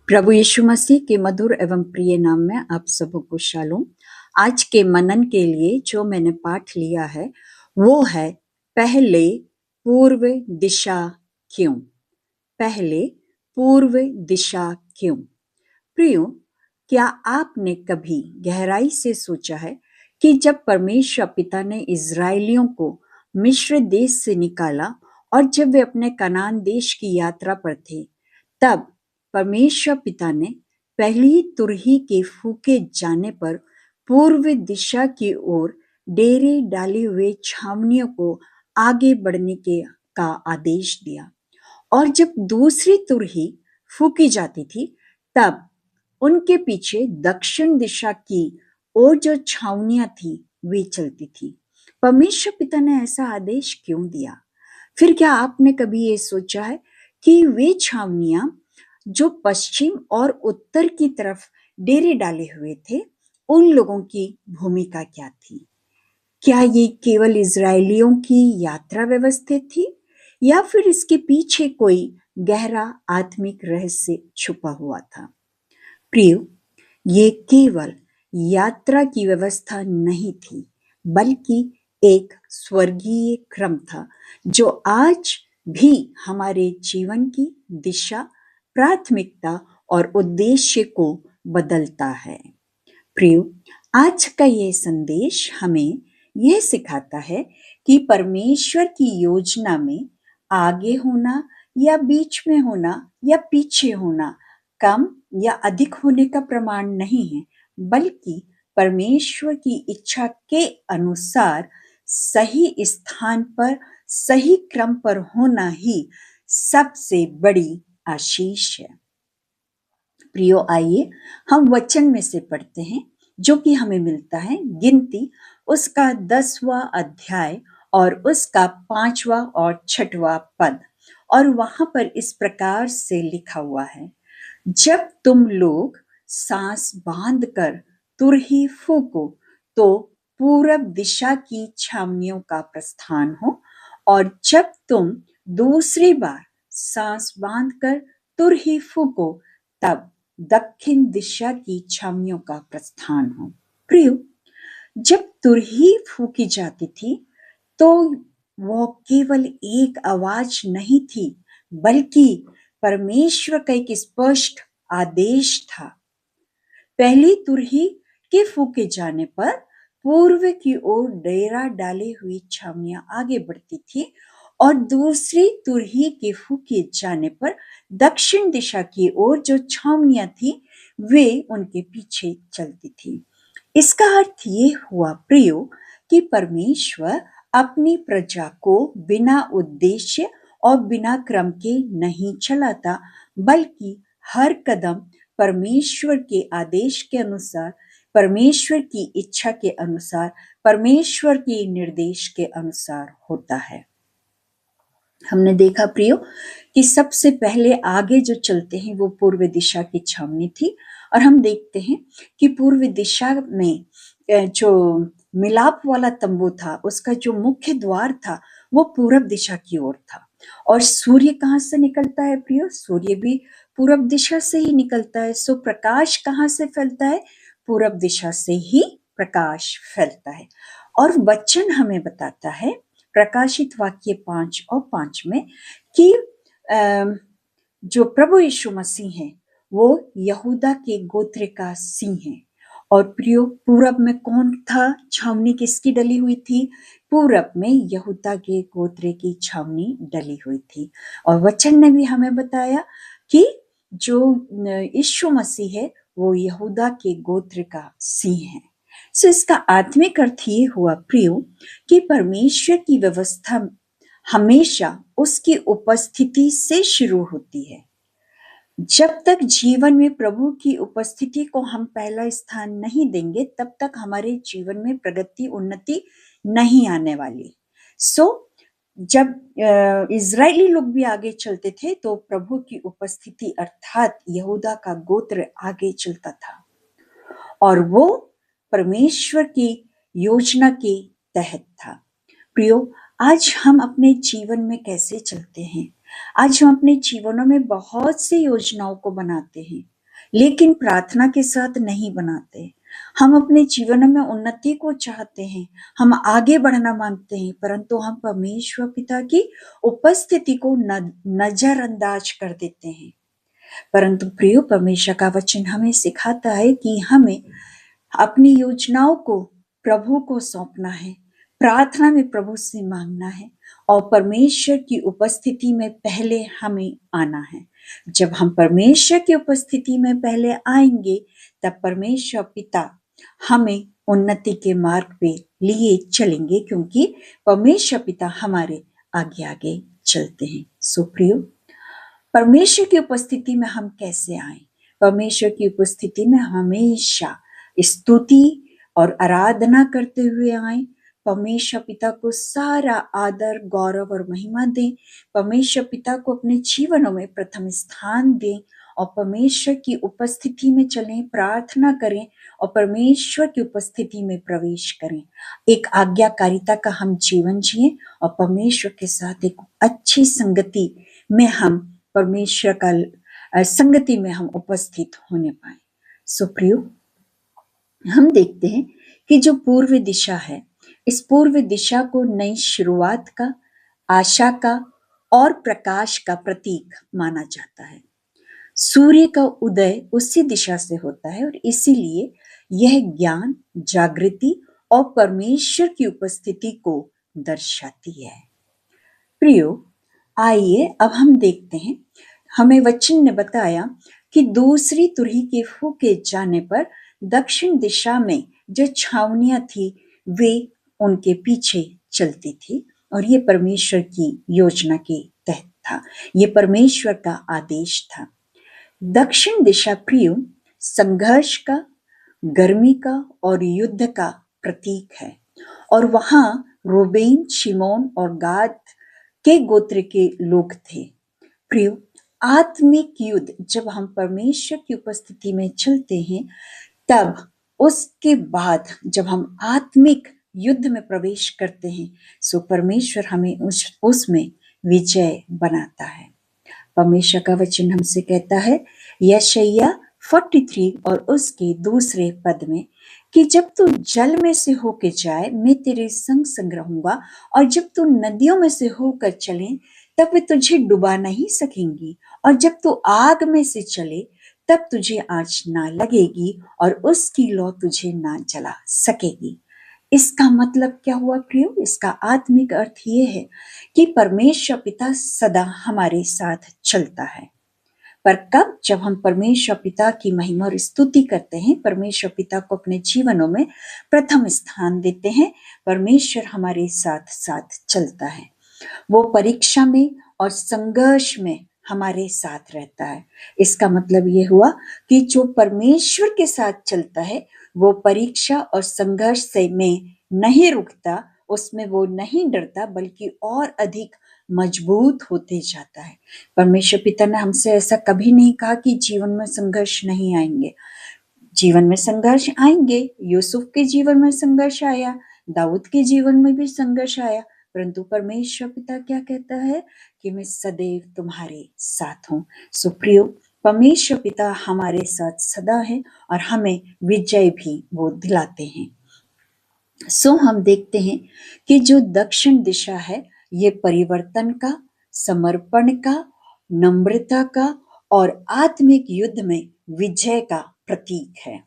प्रभु यीशु मसीह के मधुर एवं प्रिय नाम में आप सबको शालोम। आज के मनन के लिए जो मैंने पाठ लिया है वो है पहले पूर्व दिशा क्यों। पहले पूर्व दिशा क्यों। प्रियो, क्या आपने कभी गहराई से सोचा है कि जब परमेश्वर पिता ने इज़राइलियों को मिस्र देश से निकाला और जब वे अपने कनान देश की यात्रा पर थे, तब परमेश्वर पिता ने पहली तुरही के फूके जाने पर पूर्व दिशा की ओर डेरे डाले हुए छावनियों को आगे बढ़ने का आदेश दिया, और जब दूसरी तुरही फूकी जाती थी तब उनके पीछे दक्षिण दिशा की ओर जो छावनियां थी वे चलती थी। परमेश्वर पिता ने ऐसा आदेश क्यों दिया? फिर क्या आपने कभी ये सोचा है कि वे छावनियां जो पश्चिम और उत्तर की तरफ डेरे डाले हुए थे, उन लोगों की भूमिका क्या थी? क्या ये केवल इज़राइलियों की यात्रा व्यवस्थित थी या फिर इसके पीछे कोई गहरा आत्मिक रहस्य छुपा हुआ था? प्रियो, ये केवल यात्रा की व्यवस्था नहीं थी, बल्कि एक स्वर्गीय क्रम था जो आज भी हमारे जीवन की दिशा, प्राथमिकता और उद्देश्य को बदलता है। प्रियो, आज का ये संदेश हमें यह सिखाता है कि परमेश्वर की योजना में आगे होना या बीच में होना या पीछे होना कम या अधिक होने का प्रमाण नहीं है, बल्कि परमेश्वर की इच्छा के अनुसार सही स्थान पर सही क्रम पर होना ही सबसे बड़ी आशीष है। प्रियो, आइए हम वचन में से पढ़ते हैं जो कि हमें मिलता है गिनती उसका 10वां अध्याय और उसका 5वां और 6वां पद, और वहां पर इस प्रकार से लिखा हुआ है, जब तुम लोग सांस बांध कर तुरही फूको तो पूरब दिशा की छावनियों का प्रस्थान हो, और जब तुम दूसरी बार सांस बांधकर तुरही फूको तब दक्षिण दिशा की छावनियों का प्रस्थान हो। प्रियो, जब तुरही फूकी जाती थी तो वो केवल एक आवाज नहीं थी, बल्कि परमेश्वर का एक स्पष्ट आदेश था। पहली तुरही के फूके जाने पर पूर्व की ओर डेरा डाली हुई छावनियां आगे बढ़ती थी, और दूसरी तुरही के फूके जाने पर दक्षिण दिशा की ओर जो छावनियां थी वे उनके पीछे चलती थी। इसका अर्थ ये हुआ प्रियो कि परमेश्वर अपनी प्रजा को बिना उद्देश्य और बिना क्रम के नहीं चलाता, बल्कि हर कदम परमेश्वर के आदेश के अनुसार, परमेश्वर की इच्छा के अनुसार, परमेश्वर के निर्देश के अनुसार होता है। हमने देखा प्रियो कि सबसे पहले आगे जो चलते हैं वो पूर्व दिशा की छावनी थी, और हम देखते हैं कि पूर्व दिशा में जो मिलाप वाला तंबू था उसका जो मुख्य द्वार था वो पूरब दिशा की ओर था। और सूर्य कहाँ से निकलता है प्रियो? सूर्य भी पूरब दिशा से ही निकलता है। सो प्रकाश कहाँ से फैलता है? पूरब दिशा से ही प्रकाश फैलता है। और वचन हमें बताता है प्रकाशित वाक्य 5 और 5 में कि जो प्रभु यीशु मसीह है वो यहूदा के गोत्र का सिंह है। और प्रियो, पूरब में कौन था? छावनी किसकी डली हुई थी? पूरब में यहूदा के गोत्र की छावनी डली हुई थी। और वचन ने भी हमें बताया कि जो यीशु मसीह है वो यहूदा के गोत्र का सिंह है। सो इसका आत्मिक अर्थ ये हुआ प्रियो कि परमेश्वर की व्यवस्था हमेशा उसकी उपस्थिति से शुरू होती है। जब तक जीवन में प्रभु की उपस्थिति को हम पहला स्थान नहीं देंगे, तब तक हमारे जीवन में प्रगति, उन्नति नहीं आने वाली। सो जब इजरायली लोग भी आगे चलते थे तो प्रभु की उपस्थिति अर्थात यहूदा का गोत्र आगे चलता था, और वो परमेश्वर की योजना के तहत था। प्रियो, आज हम अपने जीवन में कैसे चलते हैं? आज हम अपने जीवनों में बहुत सी योजनाओं को बनाते हैं, लेकिन प्रार्थना के साथ नहीं बनाते। हम अपने जीवन में उन्नति को चाहते हैं, हम आगे बढ़ना मांगते हैं, परंतु हम परमेश्वर पिता की उपस्थिति को नजरअंदाज कर देते हैं। परंतु प्रियो, परमेश्वर का वचन हमें सिखाता है कि हमें अपनी योजनाओं को प्रभु को सौंपना है, प्रार्थना में प्रभु से मांगना है और परमेश्वर की उपस्थिति में पहले हमें आना है। जब हम परमेश्वर की उपस्थिति में पहले आएंगे, तब परमेश्वर पिता हमें उन्नति के मार्ग पे लिए चलेंगे, क्योंकि परमेश्वर पिता हमारे आगे आगे चलते हैं। सो प्रियो, परमेश्वर की उपस्थिति में हम कैसे आए? परमेश्वर की उपस्थिति में हमेशा स्तुति और आराधना करते हुए आए। परमेश्वर पिता को सारा आदर, गौरव और महिमा दें। परमेश्वर पिता को अपने जीवनों में प्रथम स्थान दें और परमेश्वर की उपस्थिति में चलें, प्रार्थना करें और परमेश्वर की उपस्थिति में प्रवेश करें। एक आज्ञाकारिता का हम जीवन जिएं और परमेश्वर के साथ एक अच्छी संगति में हम परमेश्वर का संगति में हम उपस्थित होने पाए। सो प्रियो, हम देखते हैं कि जो पूर्व दिशा है, इस पूर्व दिशा को नई शुरुआत का, आशा का और प्रकाश का प्रतीक माना जाता है। सूर्य का उदय उसी दिशा से होता है और इसीलिए यह ज्ञान, जागृति और परमेश्वर की उपस्थिति को दर्शाती है। प्रियो, आइए अब हम देखते हैं, हमें वचन ने बताया कि दूसरी तुरही के फूके जाने पर दक्षिण दिशा में जो छावनियां थी वे उनके पीछे चलती थी और ये परमेश्वर की योजना के तहत था, ये परमेश्वर का आदेश था। दक्षिण दिशा प्रियो संघर्ष का, गर्मी का और युद्ध का प्रतीक है और वहां रूबेन, शिमोन और गाद के गोत्र के लोग थे। प्रियो, आत्मिक युद्ध जब हम परमेश्वर की उपस्थिति में चलते हैं, तब उसके बाद जब हम आत्मिक युद्ध में प्रवेश करते हैं, सो परमेश्वर हमें उसमें विजय बनाता है। परमेश्वर का वचन हमसे कहता है यशायाह 43 और उसके दूसरे पद में कि जब तू जल में से होकर जाए, मैं तेरे संग संग रहूंगा, और जब तू नदियों में से होकर चले, तब वे तुझे डुबा नहीं सकेंगी, और जब तू आग में से चले, तब तुझे आँच ना लगेगी और उसकी लौ तुझे ना जला सकेगी। इसका मतलब क्या हुआ प्रियो? इसका आत्मिक अर्थ ये है कि परमेश्वर पिता सदा हमारे साथ चलता है। पर कब? जब हम परमेश्वर पिता की महिमा और स्तुति करते हैं, परमेश्वर पिता को अपने जीवनों में प्रथम स्थान देते हैं, परमेश्वर हमारे साथ साथ चलता है। वो परीक्षा में और संघर्ष में हमारे साथ रहता है। इसका मतलब ये हुआ कि जो परमेश्वर के साथ चलता है, वो परीक्षा और संघर्ष से में नहीं रुकता, उसमें वो नहीं डरता, बल्कि और अधिक मजबूत होते जाता है। परमेश्वर पिता ने हमसे ऐसा कभी नहीं कहा कि जीवन में संघर्ष नहीं आएंगे। जीवन में संघर्ष आएंगे। यूसुफ के जीवन में संघर्ष आया, दाऊद के जीवन में भी संघर्ष आया, परंतु परमेश्वर पिता क्या कहता है कि मैं सदैव तुम्हारे साथ हूँ। सो प्रियो, परमेश्वर पिता हमारे साथ सदा है और हमें विजय भी वो दिलाते हैं। सो हम देखते हैं कि जो दक्षिण दिशा है, ये परिवर्तन का, समर्पण का, नम्रता का और आत्मिक युद्ध में विजय का प्रतीक है।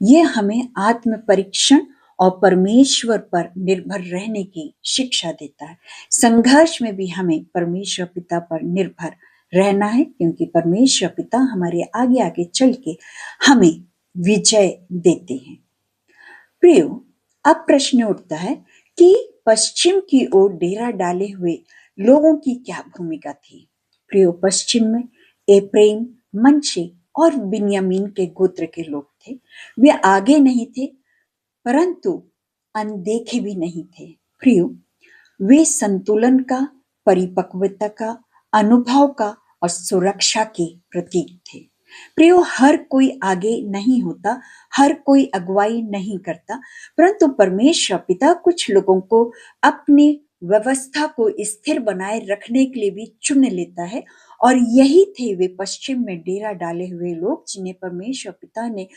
ये हमें आत्म परीक्षण और परमेश्वर पर निर्भर रहने की शिक्षा देता है। संघर्ष में भी हमें परमेश्वर पिता पर निर्भर रहना है, क्योंकि परमेश्वर पिता हमारे आगे आगे चल के हमें विजय देते हैं। प्रियो, अब प्रश्न उठता है कि पश्चिम की ओर डेरा डाले हुए लोगों की क्या भूमिका थी? प्रियो, पश्चिम में एप्रेम, मनशे और बिन्यामीन के गोत्र के लोग थे। वे आगे नहीं थे, परंतु अनदेखे भी नहीं थे। प्रियो, वे संतुलन का, परिपक्वता का, अनुभव का और सुरक्षा के प्रतीक थे। प्रियो, हर कोई आगे नहीं होता, हर कोई अगुवाई नहीं करता, परंतु परमेश्वर पिता कुछ लोगों को अपनी व्यवस्था को स्थिर बनाए रखने के लिए भी चुन लेता है और यही थे वे पश्चिम में डेरा डाले हुए लोग जिन्हें परमेश्वर पिता ने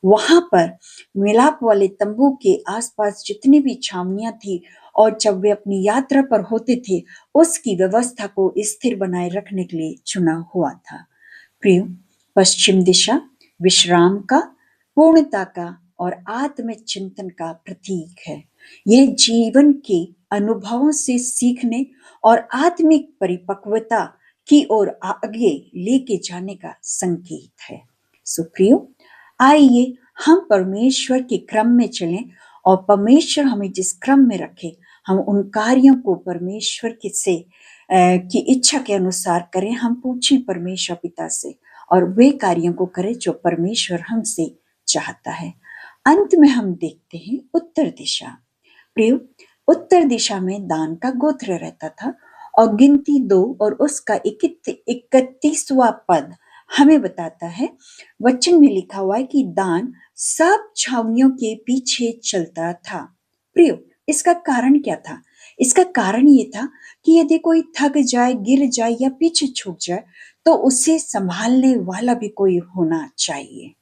वहां पर मिलाप वाले तंबू के आसपास जितनी भी छावनियां थी और जब वे अपनी यात्रा पर होते थे उसकी व्यवस्था को स्थिर बनाए रखने के लिए चुना हुआ था। प्रियो, पश्चिम दिशा विश्राम का, पूर्णता का और आत्मचिंतन का प्रतीक है। यह जीवन के अनुभवों से सीखने और आत्मिक परिपक्वता की ओर आगे लेके जाने का संकेत है। सुप्रियो, आइए हम परमेश्वर के क्रम में चलें और परमेश्वर हमें जिस क्रम में रखे हम उन कार्यों को परमेश्वर की इच्छा के अनुसार करें। हम पूछें परमेश्वर पिता से और वे कार्यों को करें जो परमेश्वर हमसे चाहता है। अंत में हम देखते हैं उत्तर दिशा। प्रियो, उत्तर दिशा में दान का गोत्र रहता था और गिनती 2 और उसका 31वां पद हमें बताता है, वचन में लिखा हुआ है कि दान सब छावनियों के पीछे चलता था। प्रियो, इसका कारण क्या था? इसका कारण ये था कि यदि कोई थक जाए, गिर जाए या पीछे छूट जाए तो उसे संभालने वाला भी कोई होना चाहिए।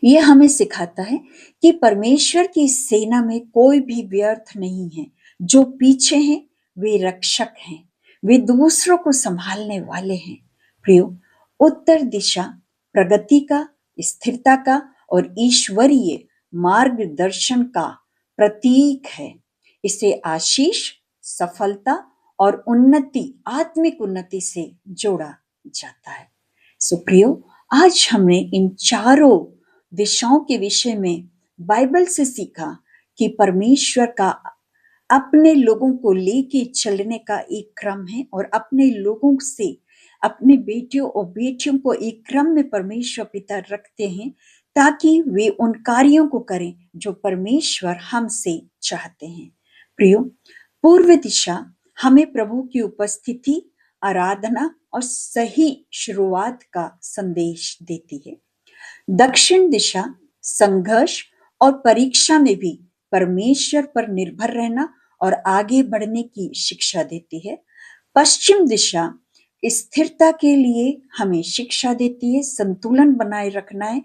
यह हमें सिखाता है कि परमेश्वर की सेना में कोई भी व्यर्थ नहीं है। जो पीछे हैं वे रक्षक हैं, वे दूसरों को संभालने वाले हैं। प्रियो, उत्तर दिशा प्रगति का, स्थिरता का और ईश्वरीय मार्गदर्शन का प्रतीक है। इसे आशीष, सफलता और उन्नति, आत्मिक उन्नति से जोड़ा जाता है। सुप्रियो, आज हमने इन चारों दिशाओं के विषय में बाइबल से सीखा कि परमेश्वर का अपने लोगों को लेके चलने का एक क्रम है और अपने लोगों से, अपने बेटियों और बेटियों को एक क्रम में परमेश्वर पिता रखते हैं ताकि वे उन कार्यों को करें जो परमेश्वर हमसे चाहते हैं। प्रियो, पूर्व दिशा हमें प्रभु की उपस्थिति, आराधना और सही शुरुआत का संदेश देती है। दक्षिण दिशा संघर्ष और परीक्षा में भी परमेश्वर पर निर्भर रहना और आगे बढ़ने की शिक्षा देती है। पश्चिम दिशा स्थिरता के लिए हमें शिक्षा देती है, संतुलन बनाए रखना है,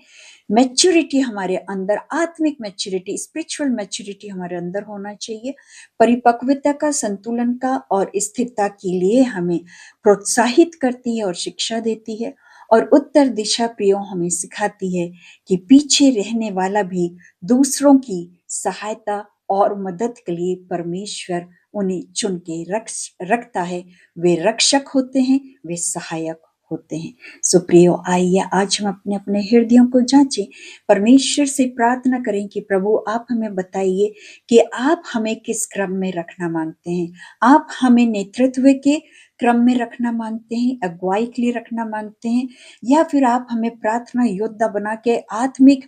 मैच्योरिटी हमारे अंदर, आत्मिक मैच्योरिटी, स्पिरिचुअल मैच्योरिटी हमारे अंदर होना चाहिए। परिपक्वता का, संतुलन का और स्थिरता के लिए हमें प्रोत्साहित करती है और शिक्षा देती है। और उत्तर दिशा प्रियो हमें सिखाती है कि पीछे रहने वाला भी दूसरों की सहायता और मदद के लिए परमेश्वर उन्हें चुन के रखता है। वे रक्षक होते हैं, वे सहायक होते हैं। सो प्रियो, आइए आज हम अपने अपने हृदयों को जांचें, परमेश्वर से प्रार्थना करें कि प्रभु आप हमें बताइए कि आप हमें किस क्रम में रखना मांगते हैं। आप हमें नेतृत्व के क्रम में रखना मांगते हैं, अगुवाई के लिए रखना मांगते हैं, या फिर आप हमें प्रार्थना योद्धा बना के आत्मिक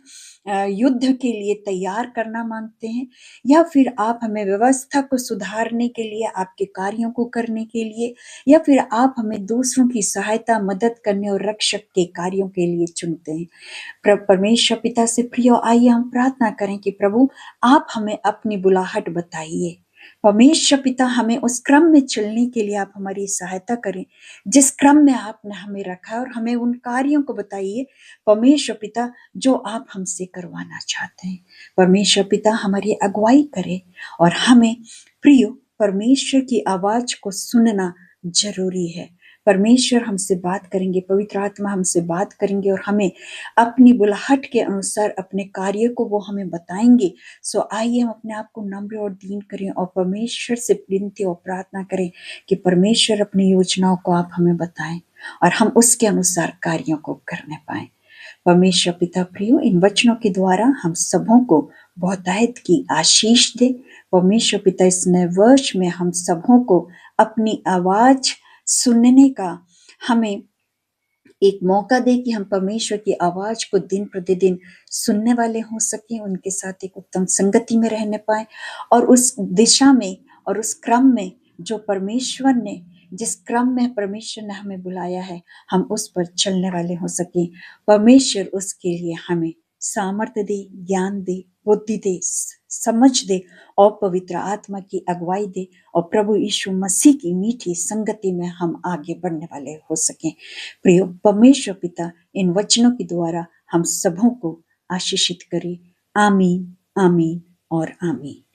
युद्ध के लिए तैयार करना मांगते हैं, या फिर आप हमें व्यवस्था को सुधारने के लिए, आपके कार्यों को करने के लिए, या फिर आप हमें दूसरों की सहायता, मदद करने और रक्षक के कार्यों के लिए चुनते हैं। परमेश्वर पिता से प्रियो, आइए हम प्रार्थना करें कि प्रभु आप हमें अपनी बुलाहट बताइए। परमेश्वर पिता, हमें उस क्रम में चलने के लिए आप हमारी सहायता करें जिस क्रम में आपने हमें रखा है, और हमें उन कार्यों को बताइए परमेश्वर पिता जो आप हमसे करवाना चाहते हैं। परमेश्वर पिता हमारी अगुवाई करे और हमें प्रियो परमेश्वर की आवाज को सुनना जरूरी है। परमेश्वर हमसे बात करेंगे, पवित्र आत्मा हमसे बात करेंगे और हमें अपनी बुलाहट के अनुसार अपने कार्य को वो हमें बताएंगे। सो आइए हम अपने आप को नम्र और दीन करें और परमेश्वर से विनती और प्रार्थना करें कि परमेश्वर अपनी योजनाओं को आप हमें बताएं और हम उसके अनुसार कार्यों को करने पाएं। परमेश्वर पिता प्रियो, इन वचनों के द्वारा हम सबों को बहुतायत की आशीष दे। परमेश्वर पिता, इस नए वर्ष में हम सबों को अपनी आवाज सुनने का हमें एक मौका दे कि हम परमेश्वर की आवाज को दिन प्रतिदिन सुनने वाले हो सकें, उनके साथ एक उत्तम संगति में रहने पाए और उस दिशा में और उस क्रम में जो परमेश्वर ने, जिस क्रम में परमेश्वर ने हमें बुलाया है, हम उस पर चलने वाले हो सके। परमेश्वर उसके लिए हमें सामर्थ्य दे, ज्ञान दे, बुद्धि दे, समझ दे और पवित्र आत्मा की अगुवाई दे और प्रभु यीशु मसीह की मीठी संगति में हम आगे बढ़ने वाले हो सकें। प्रिय परमेश्वर पिता, इन वचनों के द्वारा हम सबों को आशीषित करे। आमीन, आमीन और आमीन।